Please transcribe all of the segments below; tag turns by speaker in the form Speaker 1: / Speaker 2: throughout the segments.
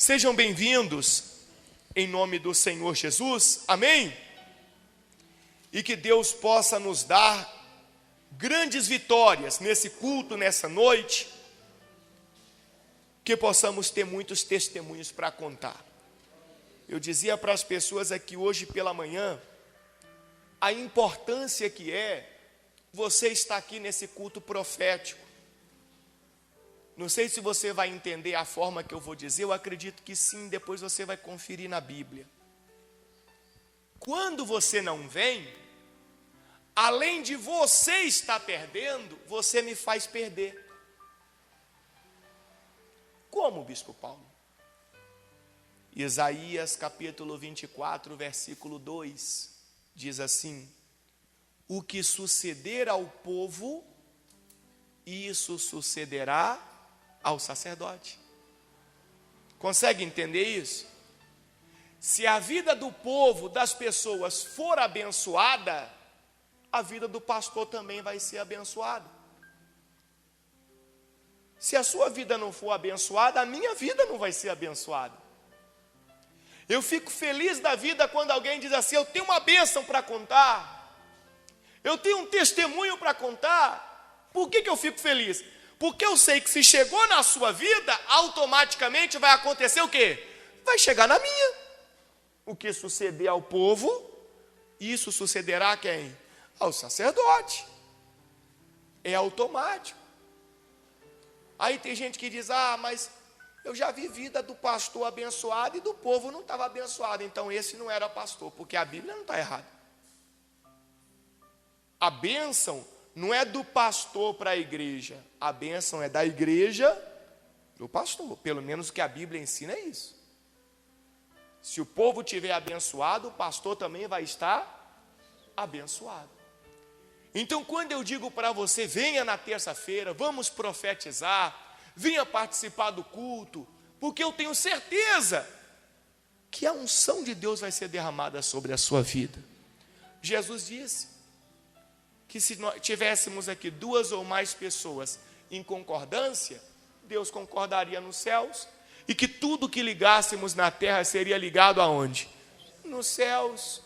Speaker 1: Sejam bem-vindos em nome do Senhor Jesus, amém? E que Deus possa nos dar grandes vitórias nesse culto, nessa noite, que possamos ter muitos testemunhos para contar. Eu dizia para as pessoas aqui hoje pela manhã, a importância que é você estar aqui nesse culto profético. Não sei se você vai entender a forma que eu vou dizer, eu acredito que sim, depois você vai conferir na Bíblia. Quando você não vem, além de você estar perdendo, você me faz perder. Como, Bispo Paulo? Isaías capítulo 24, versículo 2, diz assim: o que suceder ao povo, isso sucederá ao sacerdote. Consegue entender isso? Se a vida do povo, das pessoas for abençoada, a vida do pastor também vai ser abençoada. Se a sua vida não for abençoada, a minha vida não vai ser abençoada. Eu fico feliz da vida quando alguém diz assim: eu tenho uma bênção para contar, eu tenho um testemunho para contar. Por que eu fico feliz? Porque eu sei que se chegou na sua vida, automaticamente vai acontecer o quê? Vai chegar na minha. O que suceder ao povo, isso sucederá a quem? Ao sacerdote. É automático. Aí tem gente que diz: ah, mas eu já vi vida do pastor abençoado e do povo não estava abençoado. Então esse não era pastor, porque a Bíblia não está errada. A bênção não é do pastor para a igreja. A bênção é da igreja para o pastor. Pelo menos o que a Bíblia ensina é isso. Se o povo estiver abençoado, o pastor também vai estar abençoado. Então, quando eu digo para você: venha na terça-feira, vamos profetizar, venha participar do culto, porque eu tenho certeza que a unção de Deus vai ser derramada sobre a sua vida. Jesus disse que se nós tivéssemos aqui 2 ou mais pessoas em concordância, Deus concordaria nos céus, e que tudo que ligássemos na terra seria ligado aonde? Nos céus.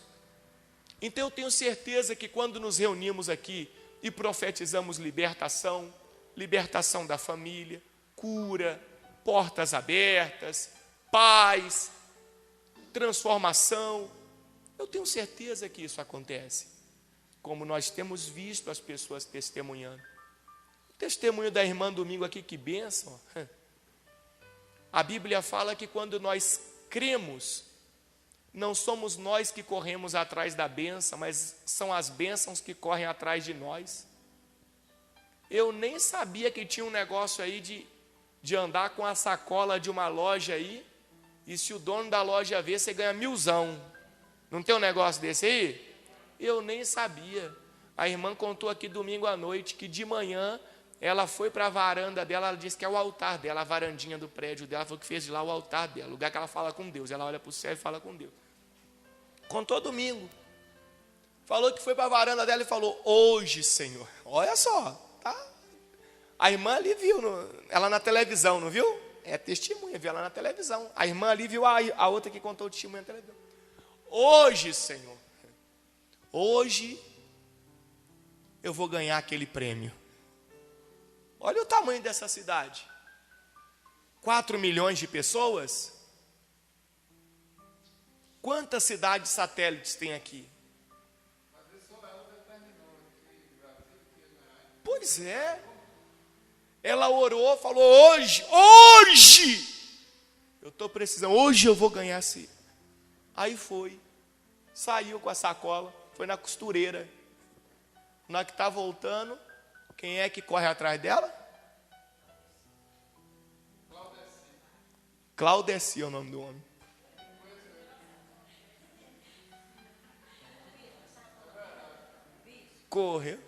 Speaker 1: Então eu tenho certeza que quando nos reunimos aqui e profetizamos libertação, libertação da família, cura, portas abertas, paz, transformação, eu tenho certeza que isso acontece. Como nós temos visto as pessoas testemunhando. O testemunho da irmã domingo aqui, que bênção. A Bíblia fala que quando nós cremos, não somos nós que corremos atrás da bênção, mas são as bênçãos que correm atrás de nós. Eu nem sabia que tinha um negócio aí de andar com a sacola de uma loja aí, e se o dono da loja ver, você ganha 1.000. Não tem um negócio desse aí? Eu nem sabia. A irmã contou aqui domingo à noite que de manhã ela foi para a varanda dela, ela disse que é o altar dela, a varandinha do prédio dela, foi que fez de lá o altar dela, o lugar que ela fala com Deus. Ela olha para o céu e fala com Deus. Contou domingo. Falou que foi para a varanda dela e falou: hoje, Senhor, olha só, tá? A irmã ali viu, ela na televisão, não viu? É testemunha, viu ela na televisão. A irmã ali viu a outra que contou o testemunho na televisão. Hoje, Senhor, hoje eu vou ganhar aquele prêmio. Olha o tamanho dessa cidade. 4 milhões de pessoas. Quantas cidades satélites tem aqui? Pois é. Ela orou, falou: hoje, eu estou precisando, hoje eu vou ganhar esse. Aí foi, saiu com a sacola, foi na costureira. Na que está voltando, quem é que corre atrás dela? Claudeci é o nome do homem. Correu.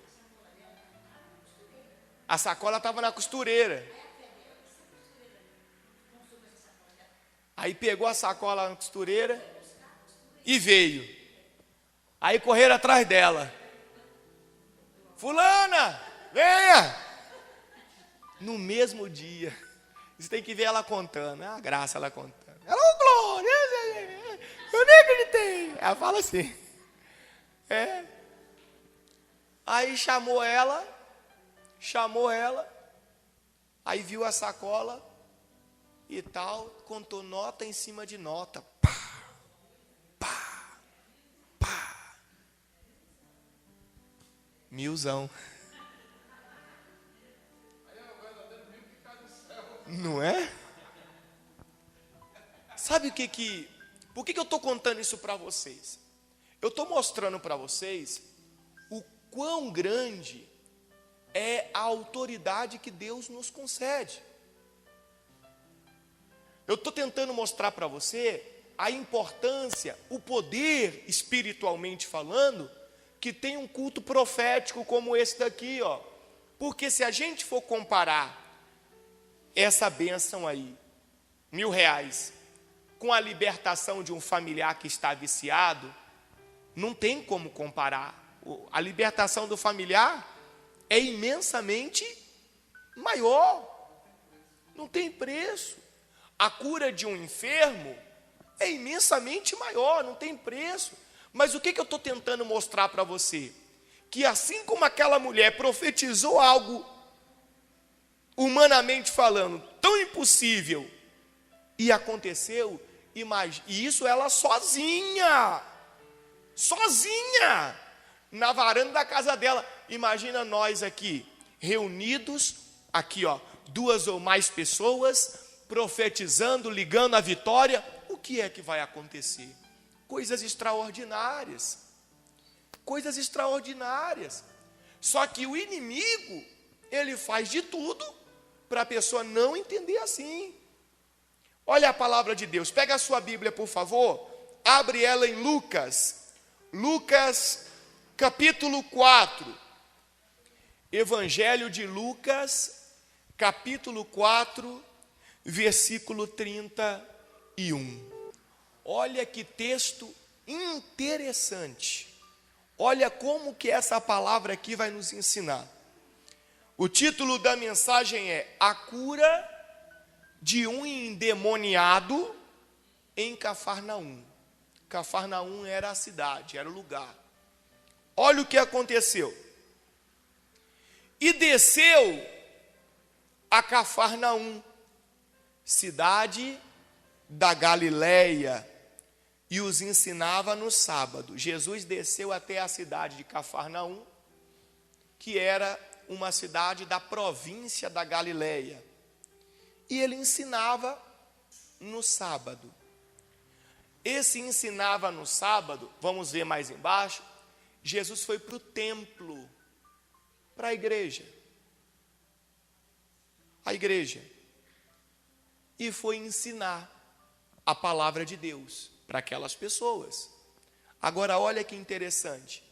Speaker 1: A sacola estava na costureira. Aí pegou a sacola na costureira e veio. Aí correram atrás dela. Fulana, venha! No mesmo dia. Você tem que ver ela contando. É uma graça ela contando. eu nem acreditei. Ela fala assim. Aí chamou ela, aí viu a sacola e tal, contou nota em cima de nota. Pá, pá, pá. 1000. Não é? Sabe por que eu estou contando isso para vocês? Eu estou mostrando para vocês o quão grande é a autoridade que Deus nos concede. Eu estou tentando mostrar para você a importância, o poder, espiritualmente falando, que tem um culto profético como esse daqui, ó. Porque se a gente for comparar essa bênção aí, R$1000, com a libertação de um familiar que está viciado, não tem como comparar. A libertação do familiar é imensamente maior. Não tem preço. A cura de um enfermo é imensamente maior, não tem preço. Mas o que eu estou tentando mostrar para você? Que assim como aquela mulher profetizou algo, humanamente falando, tão impossível, e aconteceu, e isso ela sozinha, na varanda da casa dela. Imagina nós aqui, reunidos, aqui ó, 2 ou mais pessoas, profetizando, ligando a vitória. O que é que vai acontecer? Coisas extraordinárias. Só que o inimigo, ele faz de tudo para a pessoa não entender assim. Olha a palavra de Deus, pega a sua Bíblia, por favor, abre ela em Lucas capítulo 4, Evangelho de Lucas, capítulo 4, versículo 31. Olha que texto interessante. Olha como que essa palavra aqui vai nos ensinar. O título da mensagem é A Cura de um Endemoniado em Cafarnaum. Cafarnaum era a cidade, era o lugar. Olha o que aconteceu. E desceu a Cafarnaum, cidade da Galileia, e os ensinava no sábado. Jesus desceu até a cidade de Cafarnaum, que era uma cidade da província da Galileia. E ele ensinava no sábado. Esse ensinava no sábado, vamos ver mais embaixo, Jesus foi para o templo, para a igreja. E foi ensinar a palavra de Deus para aquelas pessoas. Agora olha que interessante.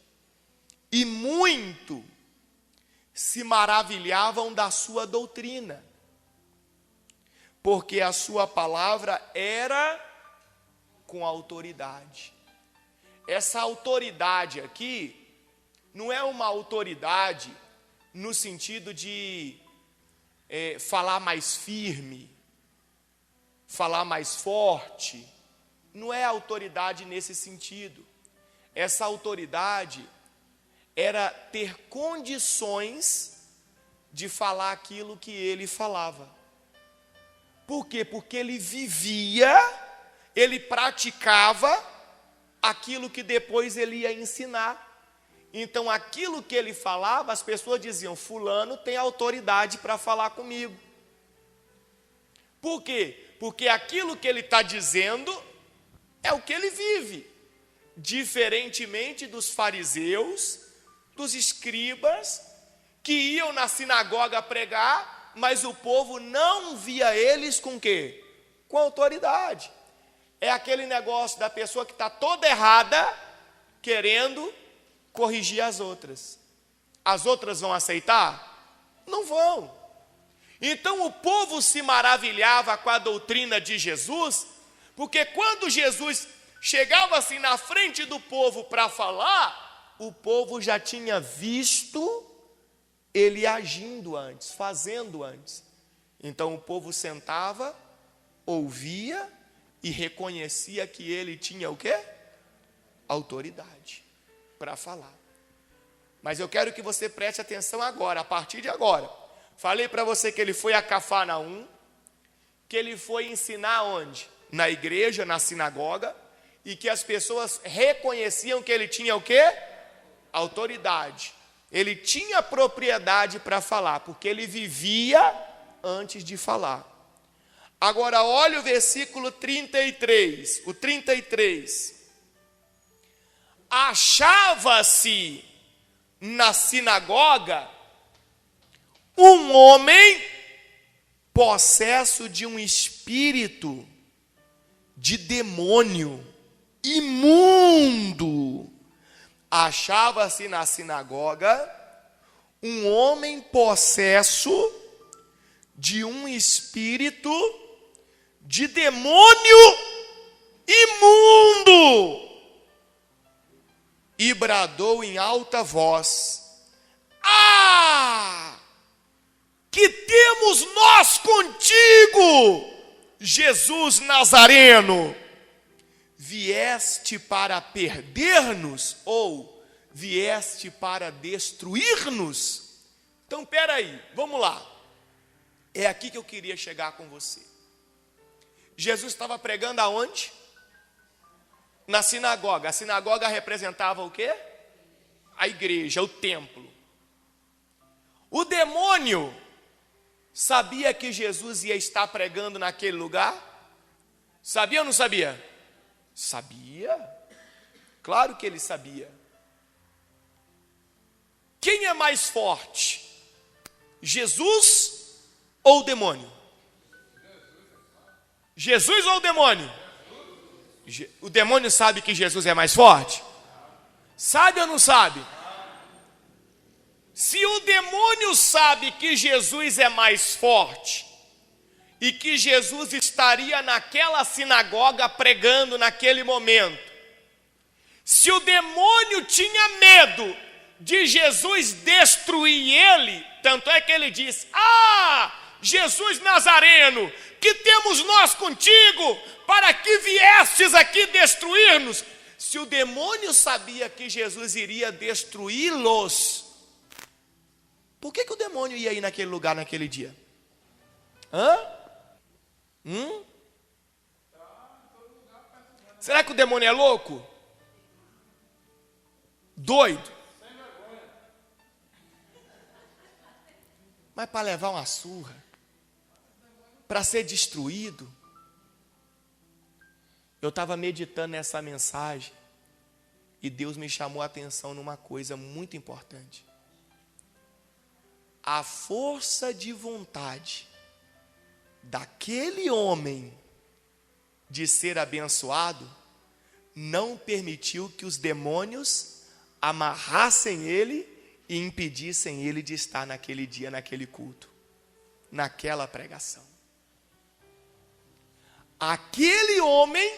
Speaker 1: E muito se maravilhavam da sua doutrina, porque a sua palavra era com autoridade. Essa autoridade aqui não é uma autoridade no sentido de falar mais firme, falar mais forte. Não é autoridade nesse sentido. Essa autoridade era ter condições de falar aquilo que ele falava. Por quê? Porque ele vivia, ele praticava aquilo que depois ele ia ensinar. Então, aquilo que ele falava, as pessoas diziam: fulano tem autoridade para falar comigo. Por quê? Porque aquilo que ele está dizendo é o que ele vive. Diferentemente dos fariseus, dos escribas, que iam na sinagoga pregar, mas o povo não via eles com quê? Com autoridade. É aquele negócio da pessoa que está toda errada, querendo corrigir as outras. As outras vão aceitar? Não vão. Então o povo se maravilhava com a doutrina de Jesus, porque quando Jesus chegava assim na frente do povo para falar, o povo já tinha visto ele agindo antes, fazendo antes. Então o povo sentava, ouvia e reconhecia que ele tinha o quê? Autoridade para falar. Mas eu quero que você preste atenção agora, a partir de agora. Falei para você que ele foi a Cafarnaum, que ele foi ensinar onde? Na igreja, na sinagoga, e que as pessoas reconheciam que ele tinha o quê? Autoridade. Ele tinha propriedade para falar, porque ele vivia antes de falar. Agora olha o versículo 33, o 33. Achava-se na sinagoga um homem possesso de um espírito de demônio imundo. Achava-se na sinagoga um homem possesso de um espírito de demônio imundo. E bradou em alta voz: Ah! Que temos nós contigo, Jesus Nazareno? Vieste para perder-nos ou vieste para destruir-nos? Então, peraí, vamos lá. É aqui que eu queria chegar com você. Jesus estava pregando aonde? Na sinagoga. A sinagoga representava o quê? A igreja, o templo. O demônio sabia que Jesus ia estar pregando naquele lugar? Sabia ou não sabia? Sabia. Claro que ele sabia. Quem é mais forte? Jesus ou o demônio? Jesus ou o demônio? O demônio sabe que Jesus é mais forte? Sabe ou não sabe? Se o demônio sabe que Jesus é mais forte e que Jesus estaria naquela sinagoga pregando naquele momento, se o demônio tinha medo de Jesus destruir ele, tanto é que ele diz: Ah, Jesus Nazareno, que temos nós contigo, para que viestes aqui destruir-nos? Se o demônio sabia que Jesus iria destruí-los, por que o demônio ia ir naquele lugar naquele dia? Será que o demônio é louco? Doido? Mas para levar uma surra, para ser destruído. Eu estava meditando nessa mensagem e Deus me chamou a atenção numa coisa muito importante. A força de vontade daquele homem de ser abençoado não permitiu que os demônios amarrassem ele e impedissem ele de estar naquele dia, naquele culto, naquela pregação. Aquele homem,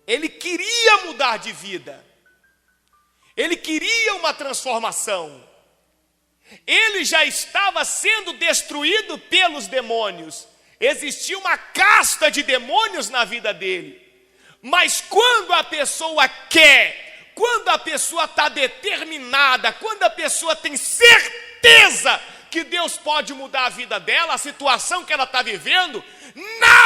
Speaker 1: ele queria mudar de vida, ele queria uma transformação. Ele já estava sendo destruído pelos demônios. Existia uma casta de demônios na vida dele. Mas quando a pessoa quer, quando a pessoa está determinada, quando a pessoa tem certeza que Deus pode mudar a vida dela, a situação que ela está vivendo, nada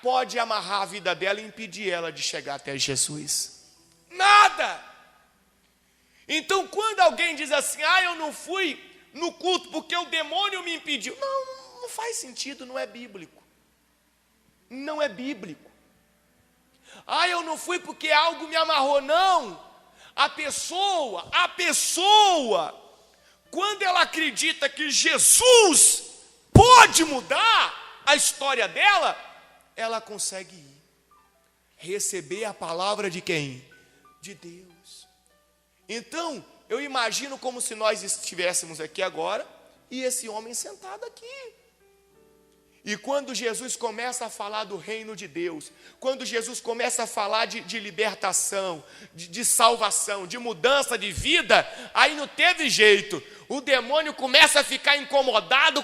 Speaker 1: pode amarrar a vida dela e impedir ela de chegar até Jesus. Nada. Então, quando alguém diz assim: Ah, eu não fui no culto porque o demônio me impediu. Não faz sentido, não é bíblico. Não é bíblico. Ah, eu não fui porque algo me amarrou. Não. A pessoa, quando ela acredita que Jesus pode mudar a história dela, ela consegue ir. Receber a palavra de quem? De Deus. Então, eu imagino como se nós estivéssemos aqui agora e esse homem sentado aqui. E quando Jesus começa a falar do reino de Deus, quando Jesus começa a falar de libertação, de salvação, de mudança de vida, aí não teve jeito. O demônio começa a ficar incomodado,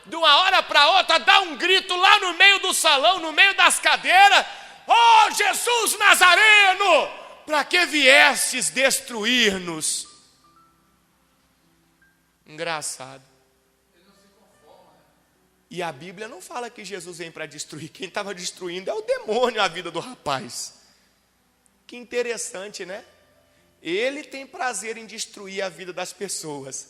Speaker 1: de uma hora para outra, dá um grito lá no meio do salão, no meio das cadeiras: "Oh, Jesus Nazareno, para que viestes destruir-nos?" Engraçado. E a Bíblia não fala que Jesus vem para destruir. Quem estava destruindo é o demônio, a vida do rapaz. Que interessante, né? Ele tem prazer em destruir a vida das pessoas,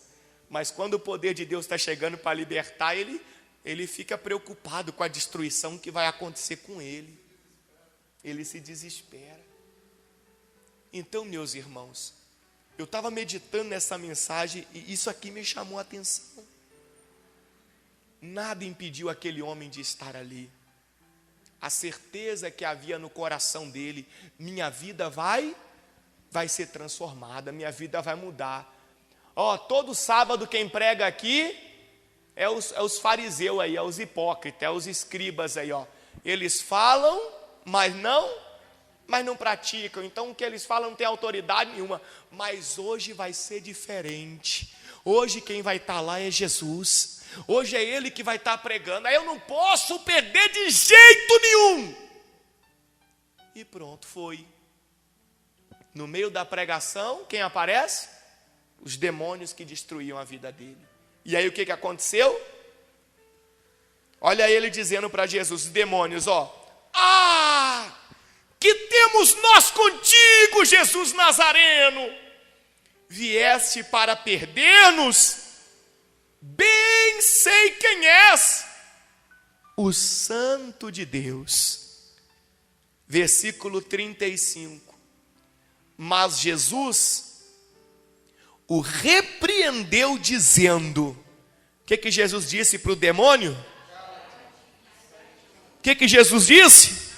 Speaker 1: mas quando o poder de Deus está chegando para libertar, ele fica preocupado com a destruição que vai acontecer com ele. Ele se desespera. Então, meus irmãos, eu estava meditando nessa mensagem e isso aqui me chamou a atenção. Nada impediu aquele homem de estar ali. A certeza que havia no coração dele: minha vida vai ser transformada, minha vida vai mudar. Todo sábado quem prega aqui é os fariseus aí, é os hipócritas, é os escribas aí, Eles falam, mas não praticam. Então o que eles falam não tem autoridade nenhuma. Mas hoje vai ser diferente. Hoje quem vai estar lá é Jesus. Hoje é Ele que vai estar pregando. Aí eu não posso perder de jeito nenhum. E pronto, foi. No meio da pregação, quem aparece? Os demônios que destruíam a vida dele. E aí o que aconteceu? Olha ele dizendo para Jesus: os demônios, que temos nós contigo, Jesus Nazareno? Vieste para perder-nos? Bem sei quem és, o Santo de Deus. Versículo 35. Mas Jesus o repreendeu dizendo: o que Jesus disse para o demônio? O que Jesus disse?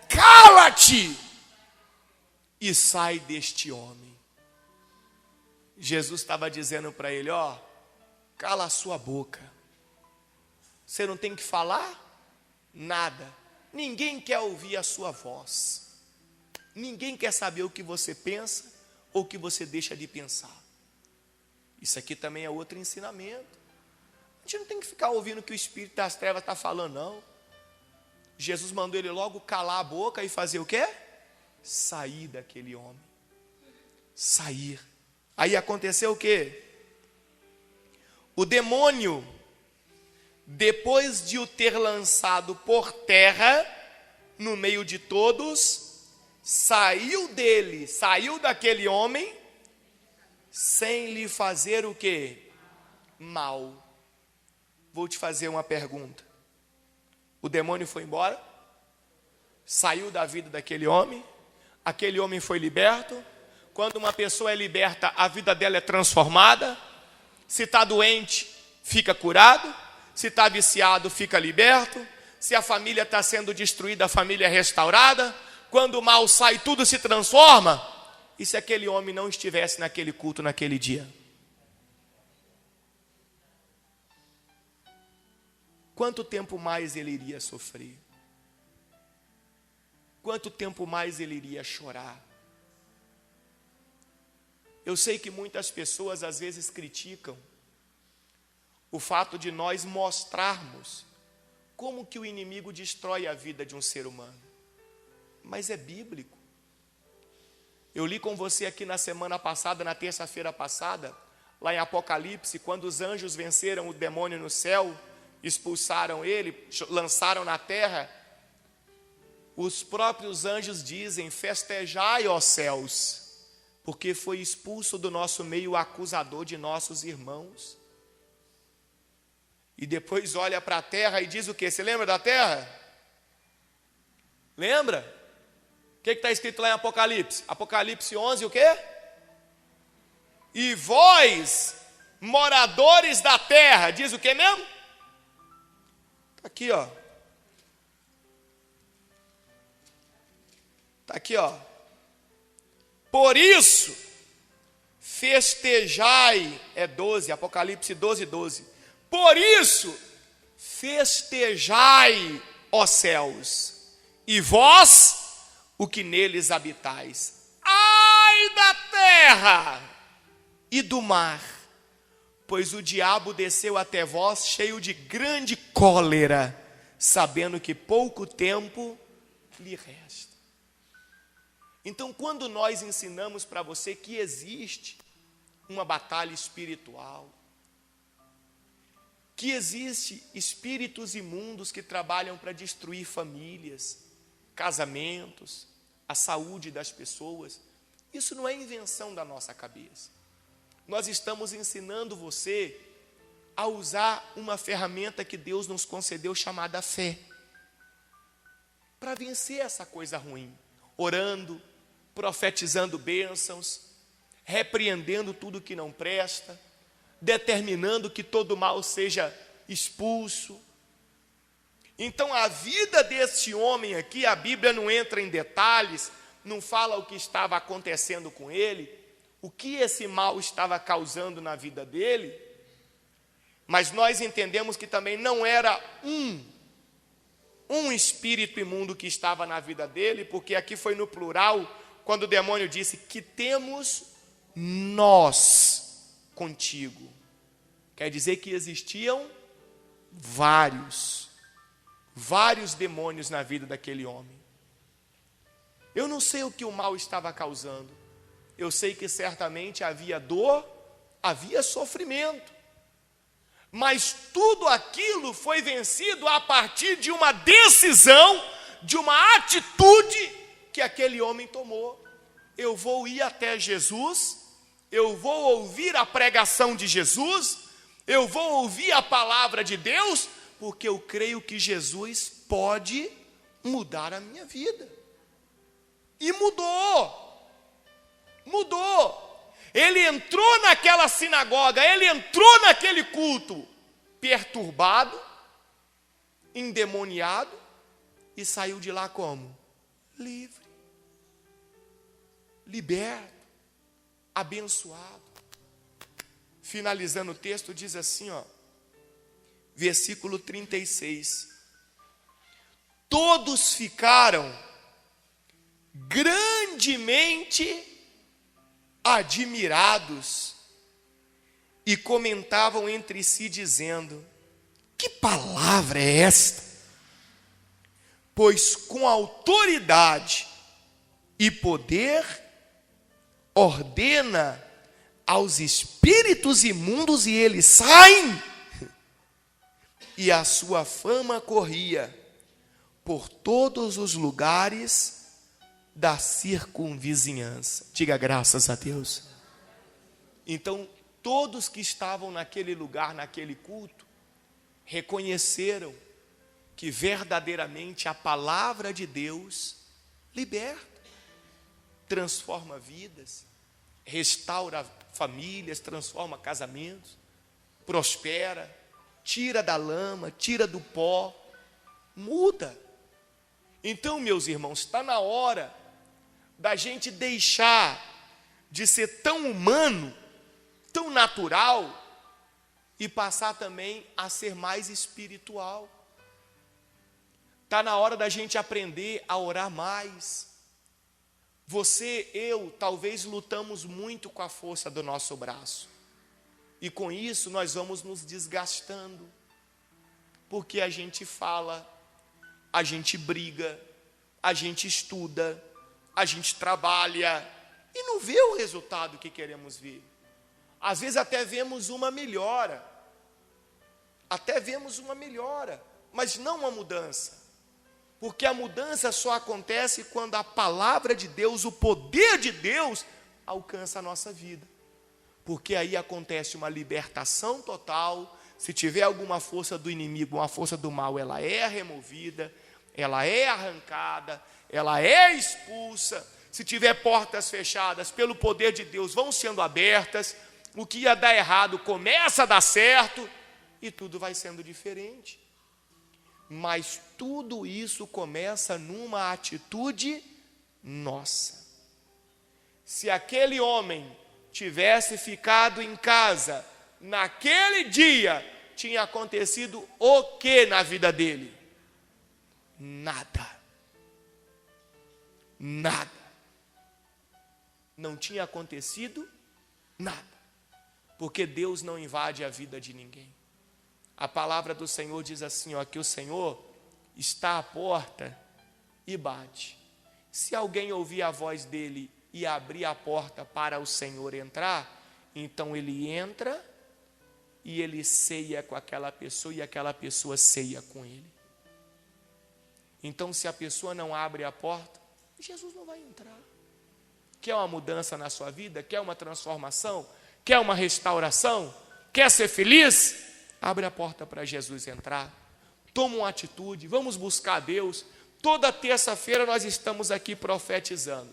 Speaker 1: Cala-te e sai deste homem. Jesus estava dizendo para ele: cala a sua boca. Você não tem que falar nada. Ninguém quer ouvir a sua voz. Ninguém quer saber o que você pensa ou o que você deixa de pensar. Isso aqui também é outro ensinamento. A gente não tem que ficar ouvindo o que o espírito das trevas está falando, não. Jesus mandou ele logo calar a boca e fazer o quê? Sair daquele homem. Sair. Aí aconteceu o quê? O demônio, depois de o ter lançado por terra, no meio de todos, saiu dele, saiu daquele homem, sem lhe fazer o quê? Mal. Vou te fazer uma pergunta. O demônio foi embora? Saiu da vida daquele homem? Aquele homem foi liberto? Quando uma pessoa é liberta, a vida dela é transformada. Se está doente, fica curado. Se está viciado, fica liberto. Se a família está sendo destruída, a família é restaurada. Quando o mal sai, tudo se transforma. E se aquele homem não estivesse naquele culto naquele dia? Quanto tempo mais ele iria sofrer? Quanto tempo mais ele iria chorar? Eu sei que muitas pessoas às vezes criticam o fato de nós mostrarmos como que o inimigo destrói a vida de um ser humano. Mas é bíblico. Eu li com você aqui na semana passada, na terça-feira passada, lá em Apocalipse, quando os anjos venceram o demônio no céu, expulsaram ele, lançaram na terra, os próprios anjos dizem: festejai, ó céus, porque foi expulso do nosso meio o acusador de nossos irmãos. E depois olha para a terra e diz o quê? Você lembra da terra? Lembra? O que está escrito lá em Apocalipse? Apocalipse 11, o quê? E vós, moradores da terra, diz o quê mesmo? Aqui, ó. Está aqui, ó. Por isso, festejai, é 12, Apocalipse 12, 12. Por isso, festejai, ó céus, e vós, o que neles habitais. Ai da terra e do mar, pois o diabo desceu até vós cheio de grande cólera, sabendo que pouco tempo lhe resta. Então, quando nós ensinamos para você que existe uma batalha espiritual, que existe espíritos imundos que trabalham para destruir famílias, casamentos, a saúde das pessoas, isso não é invenção da nossa cabeça. Nós estamos ensinando você a usar uma ferramenta que Deus nos concedeu chamada fé, para vencer essa coisa ruim, orando, profetizando bênçãos, repreendendo tudo que não presta, determinando que todo mal seja expulso. Então a vida desse homem aqui, a Bíblia não entra em detalhes, não fala o que estava acontecendo com ele, o que esse mal estava causando na vida dele, mas nós entendemos que também não era um espírito imundo que estava na vida dele, porque aqui foi no plural, quando o demônio disse que temos nós contigo. Quer dizer que existiam vários demônios na vida daquele homem. Eu não sei o que o mal estava causando. Eu sei que certamente havia dor, havia sofrimento. Mas tudo aquilo foi vencido a partir de uma decisão, de uma atitude que aquele homem tomou. Eu vou ir até Jesus, eu vou ouvir a pregação de Jesus, eu vou ouvir a palavra de Deus, porque eu creio que Jesus pode mudar a minha vida. E mudou. Ele entrou naquela sinagoga, ele entrou naquele culto, perturbado, endemoniado, e saiu de lá como? Livre, liberto, abençoado. Finalizando o texto, diz assim, versículo 36. Todos ficaram grandemente admirados e comentavam entre si dizendo: que palavra é esta? Pois com autoridade e poder ordena aos espíritos imundos e eles saem. E a sua fama corria por todos os lugares da circunvizinhança. Diga graças a Deus. Então, todos que estavam naquele lugar, naquele culto, reconheceram que verdadeiramente a palavra de Deus liberta, transforma vidas, restaura famílias, transforma casamentos, prospera, tira da lama, tira do pó, muda. Então, meus irmãos, está na hora da gente deixar de ser tão humano, tão natural, e passar também a ser mais espiritual. Está na hora da gente aprender a orar mais. Você, eu, talvez lutamos muito com a força do nosso braço. E com isso nós vamos nos desgastando. Porque a gente fala, a gente briga, a gente estuda, a gente trabalha e não vê o resultado que queremos ver. Às vezes até vemos uma melhora, mas não uma mudança. Porque a mudança só acontece quando a palavra de Deus, o poder de Deus, alcança a nossa vida. Porque aí acontece uma libertação total. Se tiver alguma força do inimigo, uma força do mal, ela é removida, ela é arrancada, ela é expulsa. Se tiver portas fechadas, pelo poder de Deus, vão sendo abertas. O que ia dar errado começa a dar certo e tudo vai sendo diferente. Mas tudo isso começa numa atitude nossa. Se aquele homem tivesse ficado em casa, naquele dia, tinha acontecido o que na vida dele? Nada. Nada. Não tinha acontecido nada. Porque Deus não invade a vida de ninguém. A palavra do Senhor diz assim, ó, que o Senhor está à porta e bate. Se alguém ouvir a voz dele e abrir a porta para o Senhor entrar, então ele entra e ele ceia com aquela pessoa e aquela pessoa ceia com ele. Então, se a pessoa não abre a porta, Jesus não vai entrar. Quer uma mudança na sua vida? Quer uma transformação? Quer uma restauração? Quer ser feliz? Abre a porta para Jesus entrar. Toma uma atitude, vamos buscar a Deus. Toda terça-feira nós estamos aqui profetizando.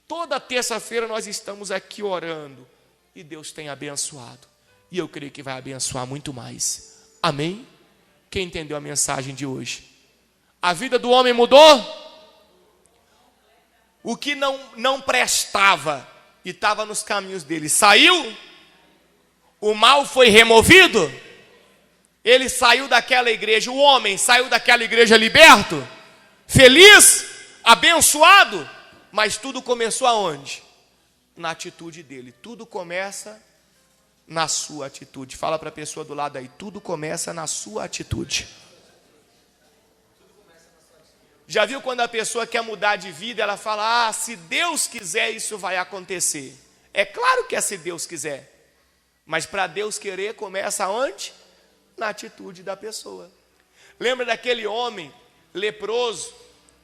Speaker 1: Toda terça-feira nós estamos aqui orando. E Deus tem abençoado. E eu creio que vai abençoar muito mais. Amém? Quem entendeu a mensagem de hoje? A vida do homem mudou? O que não prestava e estava nos caminhos dele saiu? O mal foi removido? Ele saiu daquela igreja, o homem saiu daquela igreja liberto? Feliz? Abençoado? Mas tudo começou aonde? Na atitude dele. Tudo começa na sua atitude. Fala para a pessoa do lado aí, tudo começa na sua atitude. Já viu quando a pessoa quer mudar de vida, ela fala, se Deus quiser isso vai acontecer. É claro que é se Deus quiser. Mas para Deus querer, começa onde? Na atitude da pessoa. Lembra daquele homem leproso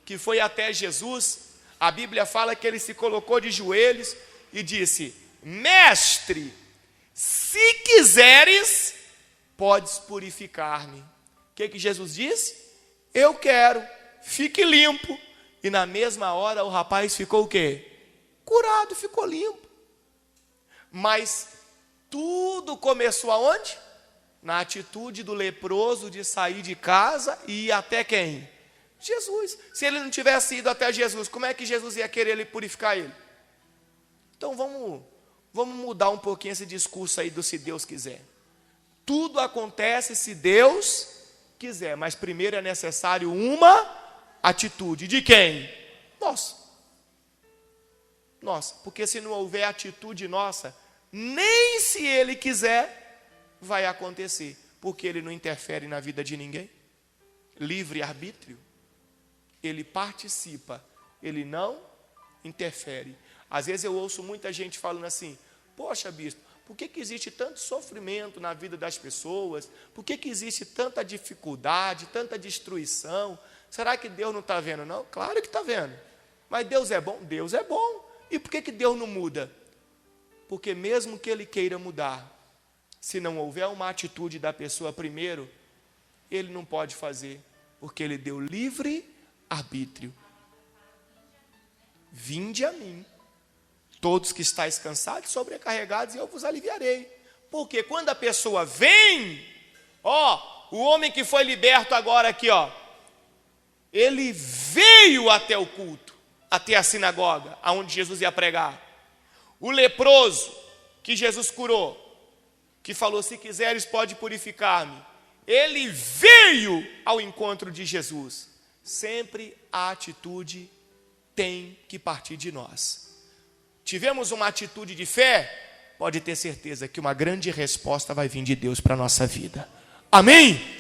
Speaker 1: que foi até Jesus? A Bíblia fala que ele se colocou de joelhos e disse, mestre, se quiseres, podes purificar-me. O que Jesus disse? Eu quero. Fique limpo. E na mesma hora o rapaz ficou o quê? Curado, ficou limpo. Mas tudo começou aonde? Na atitude do leproso de sair de casa e ir até quem? Jesus. Se ele não tivesse ido até Jesus, como é que Jesus ia querer ele purificar ele? Então vamos mudar um pouquinho esse discurso aí do se Deus quiser. Tudo acontece se Deus quiser, mas primeiro é necessário uma atitude. De quem? Nossa. Nossa, porque se não houver atitude nossa, nem se Ele quiser, vai acontecer. Porque Ele não interfere na vida de ninguém. Livre-arbítrio. Ele participa, Ele não interfere. Às vezes eu ouço muita gente falando assim, poxa bispo, por que existe tanto sofrimento na vida das pessoas? Por que existe tanta dificuldade, tanta destruição? Será que Deus não está vendo? Não, claro que está vendo. Mas Deus é bom? Deus é bom. E por que Deus não muda? Porque mesmo que Ele queira mudar, se não houver uma atitude da pessoa primeiro, Ele não pode fazer, porque Ele deu livre arbítrio. Vinde a mim, todos que estáis cansados e sobrecarregados, e eu vos aliviarei. Porque quando a pessoa vem, o homem que foi liberto agora aqui, ele veio até o culto, até a sinagoga, aonde Jesus ia pregar. O leproso que Jesus curou, que falou, se quiseres pode purificar-me, ele veio ao encontro de Jesus. Sempre a atitude tem que partir de nós. Tivemos uma atitude de fé, pode ter certeza que uma grande resposta vai vir de Deus para a nossa vida. Amém?